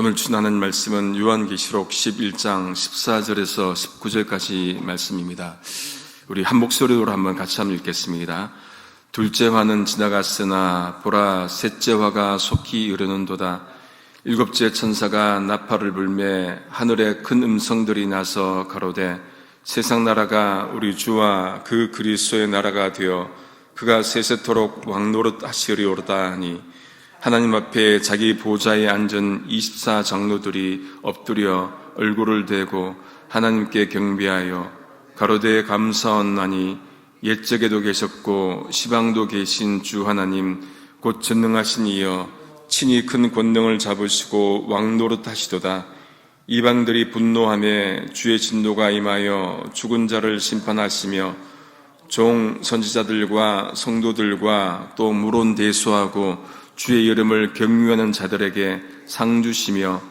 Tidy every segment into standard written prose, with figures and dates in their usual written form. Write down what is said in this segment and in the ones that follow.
오늘 주나는 말씀은 요한계시록 11장 14절에서 19절까지 말씀입니다. 우리 한 목소리로 한번 같이 한번 읽겠습니다. 둘째 화는 지나갔으나 보라 셋째 화가 속히 이르는도다. 일곱째 천사가 나팔을 불매 하늘에 큰 음성들이 나서 가로되 세상 나라가 우리 주와 그 그리스도의 나라가 되어 그가 세세토록 왕노릇 하시리오로다 하니 하나님 앞에 자기 보좌에 앉은 24장로들이 엎드려 얼굴을 대고 하나님께 경배하여 가로되 감사하나니 옛적에도 계셨고 시방도 계신 주 하나님 곧 전능하신 이여 친히 큰 권능을 잡으시고 왕노릇 하시도다. 이방들이 분노하며 주의 진노가 임하여 죽은 자를 심판하시며 종 선지자들과 성도들과 또 물론 대수하고 주의 이름을 경유하는 자들에게 상 주시며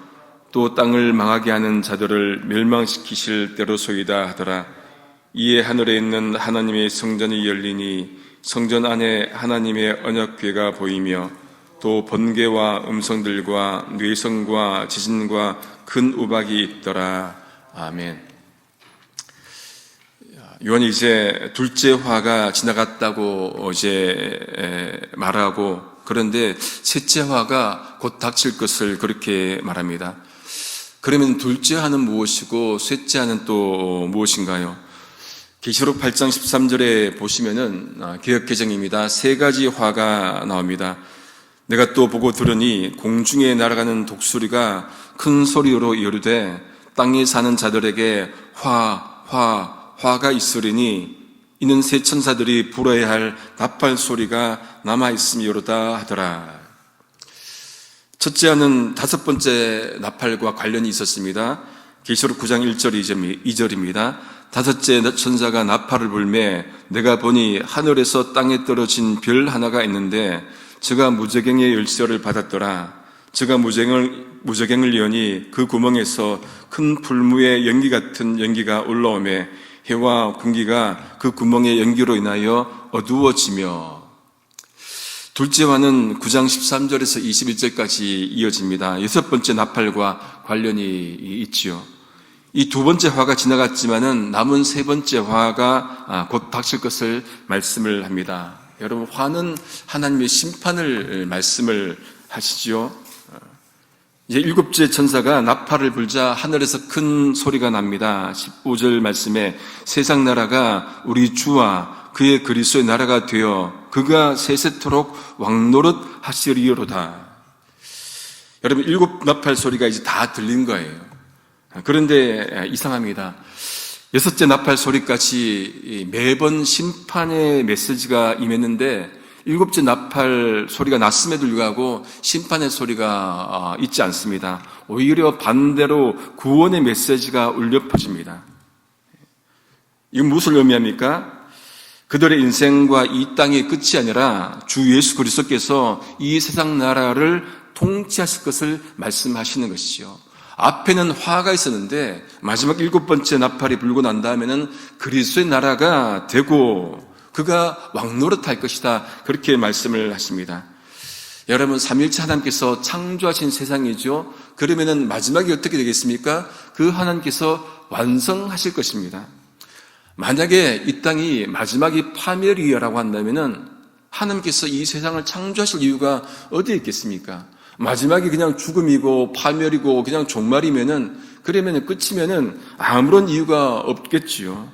또 땅을 망하게 하는 자들을 멸망시키실 때로소이다 하더라. 이에 하늘에 있는 하나님의 성전이 열리니 성전 안에 하나님의 언약궤가 보이며 또 번개와 음성들과 뇌성과 지진과 큰 우박이 있더라. 아멘. 요한이 이제 둘째 화가 지나갔다고 이제 말하고, 그런데 셋째 화가 곧 닥칠 것을 그렇게 말합니다. 그러면 둘째 화는 무엇이고 셋째 화는 또 무엇인가요? 계시록 8장 13절에 보시면은 개역개정입니다. 세 가지 화가 나옵니다. 내가 또 보고 들으니 공중에 날아가는 독수리가 큰 소리로 이르되 땅에 사는 자들에게 화가 있으리니 이는 세 천사들이 불어야 할 나팔 소리가 남아있음이로다 하더라. 첫째는 다섯 번째 나팔과 관련이 있었습니다. 계시록 9장 1절 2절입니다. 다섯째 천사가 나팔을 불매 내가 보니 하늘에서 땅에 떨어진 별 하나가 있는데 저가 무저갱의 열쇠를 받았더라. 저가 무저갱을 여니 그 구멍에서 큰 풀무의 연기 같은 연기가 올라오매 해와 공기가 그 구멍의 연기로 인하여 어두워지며. 둘째 화는 9장 13절에서 21절까지 이어집니다. 여섯 번째 나팔과 관련이 있지요. 이 두 번째 화가 지나갔지만은 남은 세 번째 화가 곧 닥칠 것을 말씀을 합니다. 여러분, 화는 하나님의 심판을 말씀을 하시지요. 이제 일곱째 천사가 나팔을 불자 하늘에서 큰 소리가 납니다. 15절 말씀에 세상 나라가 우리 주와 그의 그리스도의 나라가 되어 그가 세세토록 왕노릇 하시리로다. 여러분, 일곱 나팔 소리가 이제 다 들린 거예요. 그런데 이상합니다. 여섯째 나팔 소리까지 매번 심판의 메시지가 임했는데 일곱째 나팔 소리가 났음에도 불구하고 심판의 소리가 있지 않습니다. 오히려 반대로 구원의 메시지가 울려 퍼집니다. 이건 무엇을 의미합니까? 그들의 인생과 이 땅의 끝이 아니라 주 예수 그리스도께서 이 세상 나라를 통치하실 것을 말씀하시는 것이죠. 앞에는 화가 있었는데 마지막 일곱 번째 나팔이 불고 난 다음에는 그리스도의 나라가 되고 그가 왕노릇할 것이다. 그렇게 말씀을 하십니다. 여러분, 삼위일체 하나님께서 창조하신 세상이죠. 그러면은 마지막이 어떻게 되겠습니까? 그 하나님께서 완성하실 것입니다. 만약에 이 땅이 마지막이 파멸이라고 한다면은 하나님께서 이 세상을 창조하실 이유가 어디에 있겠습니까? 마지막이 그냥 죽음이고 파멸이고 그냥 종말이면은, 그러면은 끝이면은 아무런 이유가 없겠지요.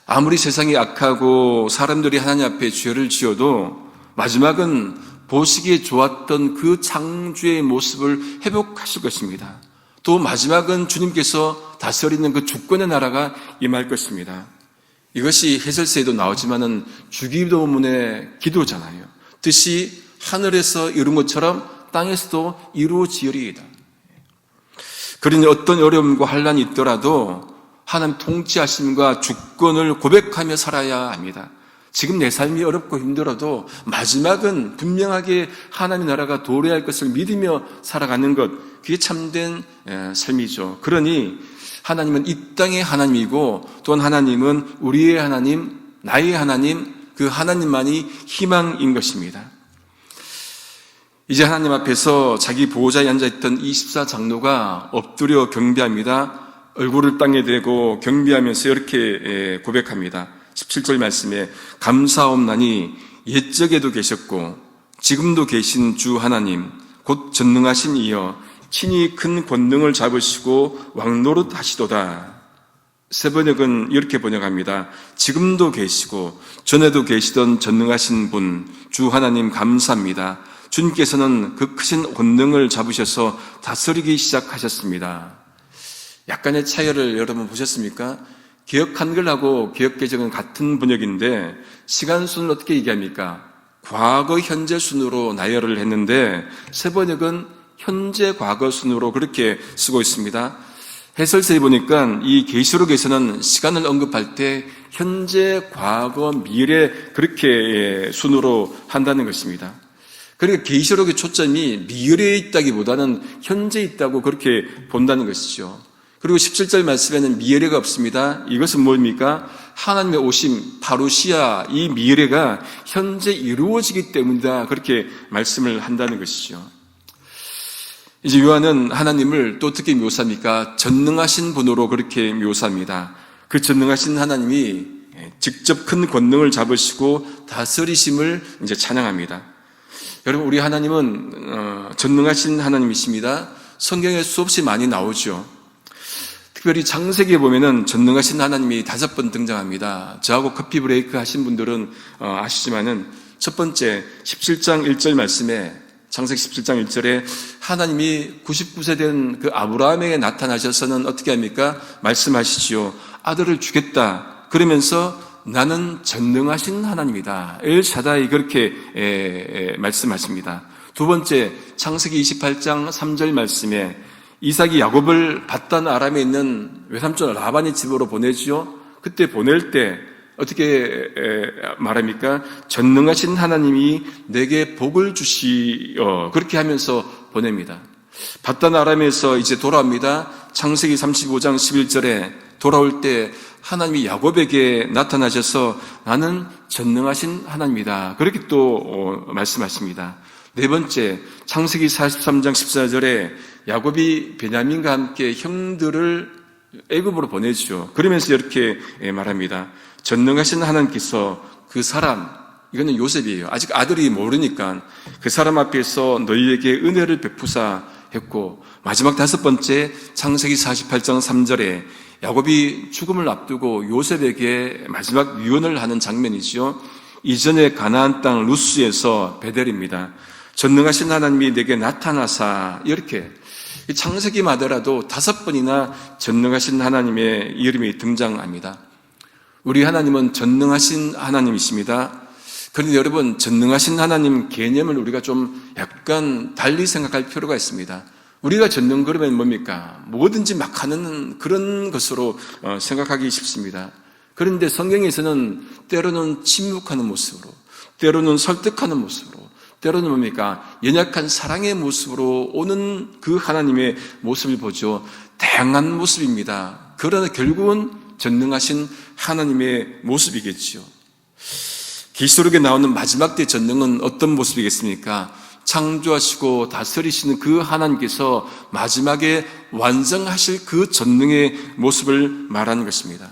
아무리 세상이 악하고 사람들이 하나님 앞에 죄를 지어도 마지막은 보시기에 좋았던 그 창조의 모습을 회복하실 것입니다. 또 마지막은 주님께서 다스리는 그 주권의 나라가 임할 것입니다. 이것이 해설서에도 나오지만은 주기도문의 기도잖아요. 뜻이 하늘에서 이룬 것처럼 땅에서도 이루어지리이다. 그러니 어떤 어려움과 환난이 있더라도 하나님 통치하심과 주권을 고백하며 살아야 합니다. 지금 내 삶이 어렵고 힘들어도 마지막은 분명하게 하나님의 나라가 도래할 것을 믿으며 살아가는 것, 그게 참된 삶이죠. 그러니 하나님은 이 땅의 하나님이고 또한 하나님은 우리의 하나님, 나의 하나님, 그 하나님만이 희망인 것입니다. 이제 하나님 앞에서 자기 보호자에 앉아있던 24장로가 엎드려 경배합니다. 얼굴을 땅에 대고 경배하면서 이렇게 고백합니다. 17절 말씀에 감사옵나니 옛적에도 계셨고 지금도 계신 주 하나님 곧 전능하신 이여 친히 큰 권능을 잡으시고 왕노릇 하시도다. 세 번역은 이렇게 번역합니다. 지금도 계시고 전에도 계시던 전능하신 분 주 하나님 감사합니다. 주님께서는 그 크신 권능을 잡으셔서 다스리기 시작하셨습니다. 약간의 차이를 여러분 보셨습니까? 개역 한글하고 개역 개정은 같은 번역인데 시간순을 어떻게 얘기합니까? 과거 현재 순으로 나열을 했는데 세 번역은 현재 과거 순으로 그렇게 쓰고 있습니다. 해설서에 보니까 이 계시록에서는 시간을 언급할 때 현재, 과거, 미래 그렇게 순으로 한다는 것입니다. 그러니까 계시록의 초점이 미래에 있다기보다는 현재에 있다고 그렇게 본다는 것이죠. 그리고 17절 말씀에는 미래가 없습니다. 이것은 뭡니까? 하나님의 오심, 파루시아, 이 미래가 현재 이루어지기 때문이다. 그렇게 말씀을 한다는 것이죠. 이제 요한은 하나님을 또 어떻게 묘사합니까? 전능하신 분으로 그렇게 묘사합니다. 그 전능하신 하나님이 직접 큰 권능을 잡으시고 다스리심을 이제 찬양합니다. 여러분, 우리 하나님은 전능하신 하나님이십니다. 성경에 수없이 많이 나오죠. 특별히 창세기에 보면은 전능하신 하나님이 5번 등장합니다. 저하고 커피 브레이크 하신 분들은 아시지만은 첫 번째 17장 1절 말씀에 창세기 17장 1절에 하나님이 99세 된 그 아브라함에게 나타나셔서는 어떻게 합니까? 말씀하시지요. 아들을 주겠다. 그러면서 나는 전능하신 하나님이다. 엘샤다이 그렇게 말씀하십니다. 두 번째 창세기 28장 3절 말씀에 이삭이 야곱을 밧단 아람에 있는 외삼촌 라반의 집으로 보내지요. 그때 보낼 때 어떻게 말합니까? 전능하신 하나님이 내게 복을 주시어 그렇게 하면서 보냅니다. 밧단 아람에서 이제 돌아옵니다. 창세기 35장 11절에 돌아올 때 하나님이 야곱에게 나타나셔서 나는 전능하신 하나님이다. 그렇게 또 말씀하십니다. 네 번째 창세기 43장 14절에 야곱이 베냐민과 함께 형들을 애굽으로 보내죠. 그러면서 이렇게 말합니다. 전능하신 하나님께서 그 사람, 이거는 요셉이에요. 아직 아들이 모르니까 그 사람 앞에서 너희에게 은혜를 베푸사 했고, 마지막 5번째 창세기 48장 3절에 야곱이 죽음을 앞두고 요셉에게 마지막 유언을 하는 장면이죠. 이전에 가나안 땅 루스에서 베델입니다. 전능하신 하나님이 내게 나타나사, 이렇게 창세기마다라도 5번이나 전능하신 하나님의 이름이 등장합니다. 우리 하나님은 전능하신 하나님이십니다. 그런데 여러분, 전능하신 하나님 개념을 우리가 좀 약간 달리 생각할 필요가 있습니다. 우리가 전능 그러면 뭡니까? 뭐든지 막 하는 그런 것으로 생각하기 쉽습니다. 그런데 성경에서는 때로는 침묵하는 모습으로, 때로는 설득하는 모습으로, 때로는 뭡니까? 연약한 사랑의 모습으로 오는 그 하나님의 모습을 보죠. 다양한 모습입니다. 그러나 결국은 전능하신 하나님의 모습이겠지요. 계시록에 나오는 마지막 때 전능은 어떤 모습이겠습니까? 창조하시고 다스리시는 그 하나님께서 마지막에 완성하실 그 전능의 모습을 말하는 것입니다.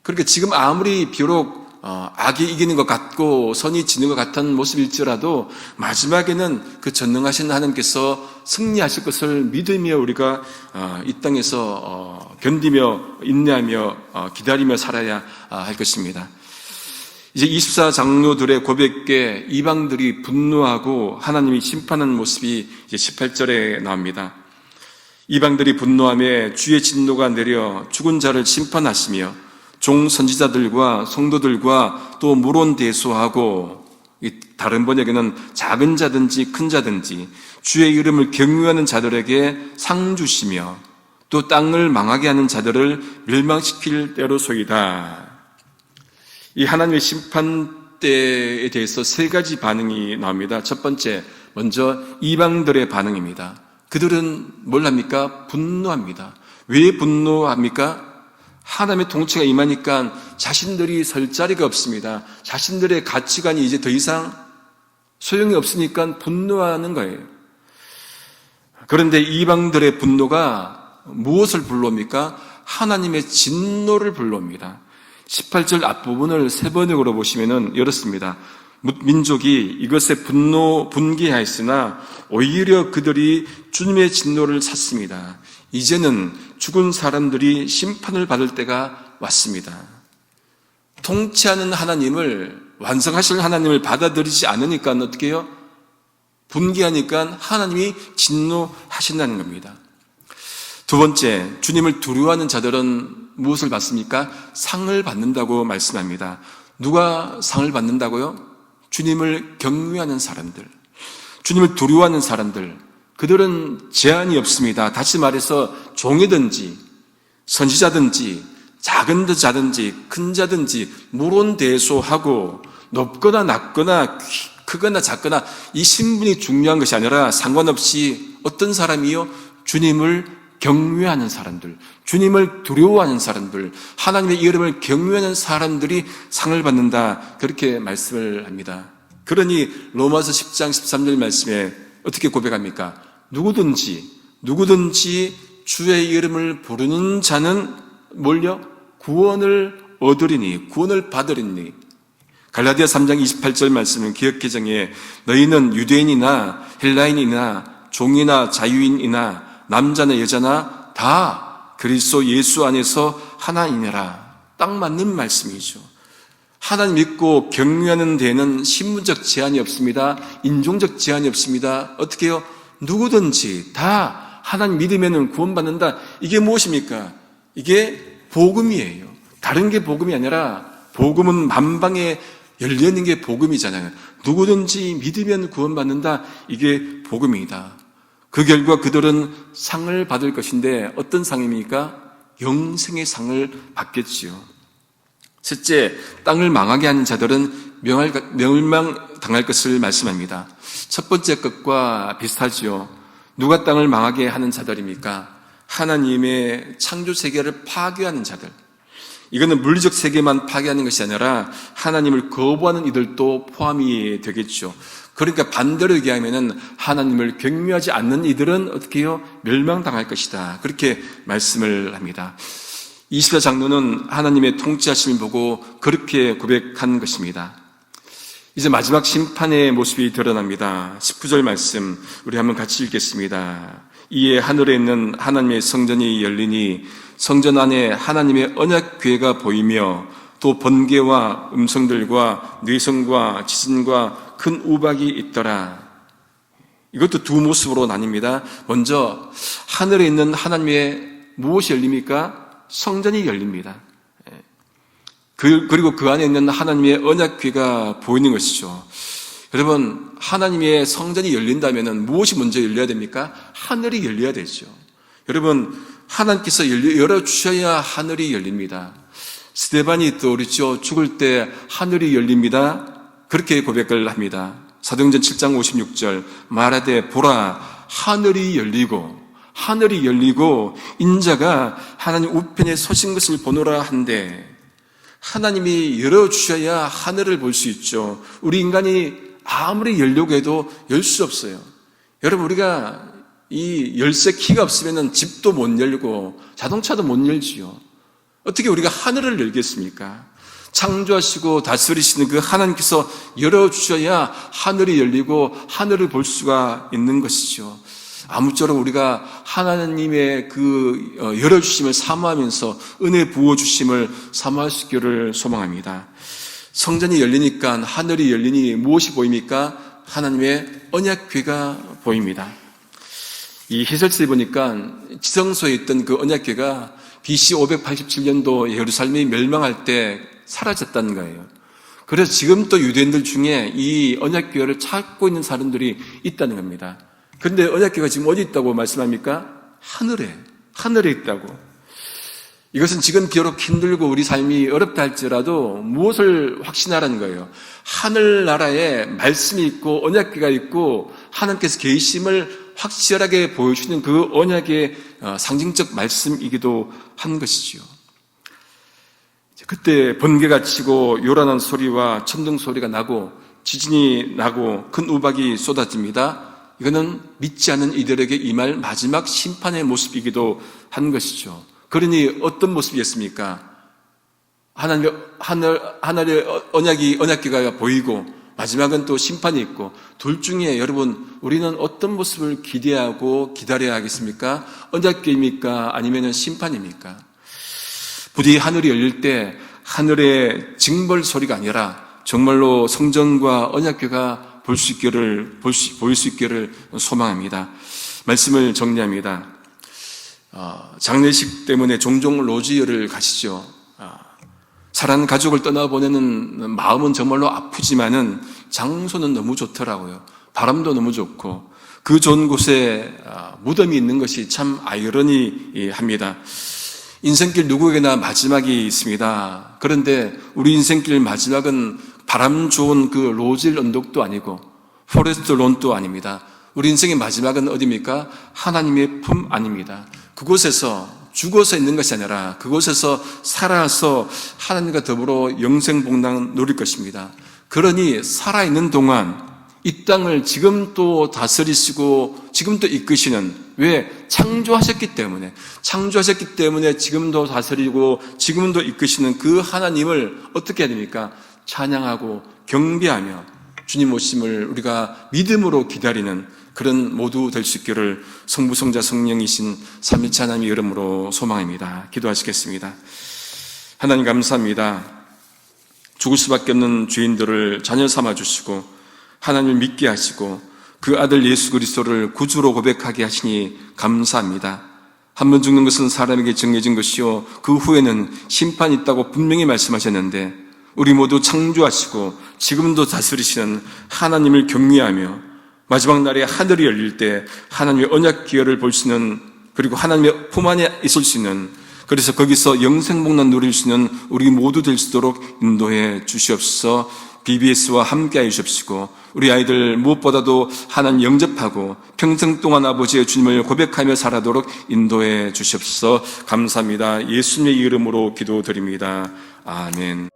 그러니까 지금 아무리 비록 악이 이기는 것 같고 선이 지는 것 같은 모습일지라도 마지막에는 그 전능하신 하나님께서 승리하실 것을 믿으며 우리가 이 땅에서 견디며 인내하며 기다리며 살아야 할 것입니다. 이제 24장로들의 고백에 이방들이 분노하고 하나님이 심판하는 모습이 이제 18절에 나옵니다. 이방들이 분노하며 주의 진노가 내려 죽은 자를 심판하시며 종 선지자들과 성도들과 또 물론대소하고, 다른 번역에는 작은 자든지 큰 자든지 주의 이름을 경유하는 자들에게 상 주시며 또 땅을 망하게 하는 자들을 멸망시킬 때로소이다. 이 하나님의 심판대에 대해서 3가지 반응이 나옵니다. 첫 번째, 먼저 이방들의 반응입니다. 그들은 뭘 합니까? 분노합니다. 왜 분노합니까? 하나님의 통치가 임하니까 자신들이 설 자리가 없습니다. 자신들의 가치관이 이제 더 이상 소용이 없으니까 분노하는 거예요. 그런데 이방들의 분노가 무엇을 불러옵니까? 하나님의 진노를 불러옵니다. 18절 앞부분을 세 번역으로 보시면은 이렇습니다. 민족이 이것에 분개하였으나 오히려 그들이 주님의 진노를 샀습니다. 이제는 죽은 사람들이 심판을 받을 때가 왔습니다. 통치하는 하나님을, 완성하실 하나님을 받아들이지 않으니까 어떻게 해요? 분개하니까 하나님이 진노하신다는 겁니다. 두 번째, 주님을 두려워하는 자들은 무엇을 받습니까? 상을 받는다고 말씀합니다. 누가 상을 받는다고요? 주님을 경외하는 사람들, 주님을 두려워하는 사람들, 그들은 제한이 없습니다. 다시 말해서 종이든지 선지자든지 작은 자든지 큰 자든지 무론대소하고 높거나 낮거나 크거나 작거나 이 신분이 중요한 것이 아니라 상관없이 어떤 사람이요? 주님을 경외하는 사람들, 주님을 두려워하는 사람들, 하나님의 이름을 경외하는 사람들이 상을 받는다, 그렇게 말씀을 합니다. 그러니 로마서 10장 13절 말씀에 어떻게 고백합니까? 누구든지 주의 이름을 부르는 자는 뭘요? 구원을 얻으리니, 구원을 받으리니. 갈라디아 3장 28절 말씀은 기억개정에 너희는 유대인이나 헬라인이나 종이나 자유인이나 남자나 여자나 다 그리스도 예수 안에서 하나이니라. 딱 맞는 말씀이죠. 하나님 믿고 경외하는 데에는 신분적 제한이 없습니다. 인종적 제한이 없습니다. 어떻게 해요? 누구든지 다 하나님 믿으면 구원받는다. 이게 무엇입니까? 이게 복음이에요. 다른 게 복음이 아니라 복음은 만방에 열려있는 게 복음이잖아요. 누구든지 믿으면 구원받는다. 이게 복음이다. 그 결과 그들은 상을 받을 것인데 어떤 상입니까? 영생의 상을 받겠지요. 셋째, 땅을 망하게 하는 자들은 멸망당할 것을 말씀합니다. 첫 번째 것과 비슷하지요. 누가 땅을 망하게 하는 자들입니까? 하나님의 창조 세계를 파괴하는 자들. 이거는 물리적 세계만 파괴하는 것이 아니라 하나님을 거부하는 이들도 포함이 되겠죠. 그러니까 반대로 얘기하면은 하나님을 경외하지 않는 이들은 어떻게 해요? 멸망당할 것이다. 그렇게 말씀을 합니다. 이스라 장로는 하나님의 통치하심을 보고 그렇게 고백한 것입니다. 이제 마지막 심판의 모습이 드러납니다. 19절 말씀 우리 한번 같이 읽겠습니다. 이에 하늘에 있는 하나님의 성전이 열리니 성전 안에 하나님의 언약궤가 보이며 또 번개와 음성들과 뇌성과 지진과 큰 우박이 있더라. 이것도 두 모습으로 나뉩니다. 먼저 하늘에 있는 하나님의 무엇이 열립니까? 성전이 열립니다. 그리고 그 안에 있는 하나님의 언약궤가 보이는 것이죠. 여러분, 하나님의 성전이 열린다면 무엇이 먼저 열려야 됩니까? 하늘이 열려야 되죠. 여러분, 하나님께서 열어주셔야 하늘이 열립니다. 스데반이 떠오르죠. 죽을 때 하늘이 열립니다. 그렇게 고백을 합니다. 사도행전 7장 56절 말하되 보라 하늘이 열리고 인자가 하나님 우편에 서신 것을 보노라 한데, 하나님이 열어주셔야 하늘을 볼 수 있죠. 우리 인간이 아무리 열려고 해도 열 수 없어요. 여러분, 우리가 이 열쇠 키가 없으면 집도 못 열고 자동차도 못 열지요. 어떻게 우리가 하늘을 열겠습니까? 창조하시고 다스리시는 그 하나님께서 열어주셔야 하늘이 열리고 하늘을 볼 수가 있는 것이죠. 아무쪼록 우리가 하나님의 그 열어주심을 사모하면서 은혜 부어주심을 사모할 수 있기를 소망합니다. 성전이 열리니까 하늘이 열리니 무엇이 보입니까? 하나님의 언약궤가 보입니다. 이 해설서에 보니까 지성소에 있던 그 언약궤가 BC 587년도 예루살렘이 멸망할 때 사라졌다는 거예요. 그래서 지금 또 유대인들 중에 이 언약궤를 찾고 있는 사람들이 있다는 겁니다. 그런데 언약궤가 지금 어디 있다고 말씀합니까? 하늘에 있다고. 이것은 지금 비록 힘들고 우리 삶이 어렵다 할지라도 무엇을 확신하라는 거예요? 하늘나라에 말씀이 있고 언약궤가 있고 하나님께서 계심을 확실하게 보여주시는 그 언약의 상징적 말씀이기도 한 것이지요. 그때 번개가 치고 요란한 소리와 천둥 소리가 나고 지진이 나고 큰 우박이 쏟아집니다. 이거는 믿지 않는 이들에게 임할 마지막 심판의 모습이기도 한 것이죠. 그러니 어떤 모습이겠습니까? 하나님의 언약궤가 보이고 마지막은 또 심판이 있고, 둘 중에 여러분 우리는 어떤 모습을 기대하고 기다려야 하겠습니까? 언약궤입니까? 아니면 심판입니까? 부디 하늘이 열릴 때 하늘의 징벌 소리가 아니라 정말로 성전과 언약궤가 보일 수 있기를 소망합니다. 말씀을 정리합니다. 장례식 때문에 종종 로지여를 가시죠. 사랑하는 가족을 떠나보내는 마음은 정말로 아프지만은 장소는 너무 좋더라고요. 바람도 너무 좋고 그 좋은 곳에 무덤이 있는 것이 참 아이러니합니다. 인생길 누구에게나 마지막이 있습니다. 그런데 우리 인생길 마지막은 바람 좋은 그 로질 언덕도 아니고 포레스트 론도 아닙니다. 우리 인생의 마지막은 어디입니까? 하나님의 품 안입니다. 그곳에서 죽어서 있는 것이 아니라 그곳에서 살아서 하나님과 더불어 영생복락 누릴 것입니다. 그러니 살아있는 동안 이 땅을 지금 또 다스리시고 지금 또 이끄시는, 왜? 창조하셨기 때문에 지금도 다스리고 지금도 이끄시는 그 하나님을 어떻게 해야 됩니까? 찬양하고 경배하며 주님 오심을 우리가 믿음으로 기다리는 그런 모두 될 수 있기를 성부, 성자, 성령이신 삼위일체 하나님의 이름으로 소망합니다. 기도하시겠습니다. 하나님 감사합니다. 죽을 수밖에 없는 죄인들을 자녀 삼아주시고 하나님을 믿게 하시고 그 아들 예수 그리스도를 구주로 고백하게 하시니 감사합니다. 한 번 죽는 것은 사람에게 정해진 것이요 그 후에는 심판이 있다고 분명히 말씀하셨는데 우리 모두 창조하시고 지금도 다스리시는 하나님을 경외하며 마지막 날에 하늘이 열릴 때 하나님의 언약 기회를 볼 수 있는, 그리고 하나님의 품 안에 있을 수 있는, 그래서 거기서 영생복락 누릴 수 있는 우리 모두 될 수 있도록 인도해 주시옵소서. BBS와 함께하여 주십시고 우리 아이들 무엇보다도 하나님 영접하고 평생 동안 아버지의 주님을 고백하며 살아도록 인도해 주시옵소서. 감사합니다. 예수님의 이름으로 기도드립니다. 아멘.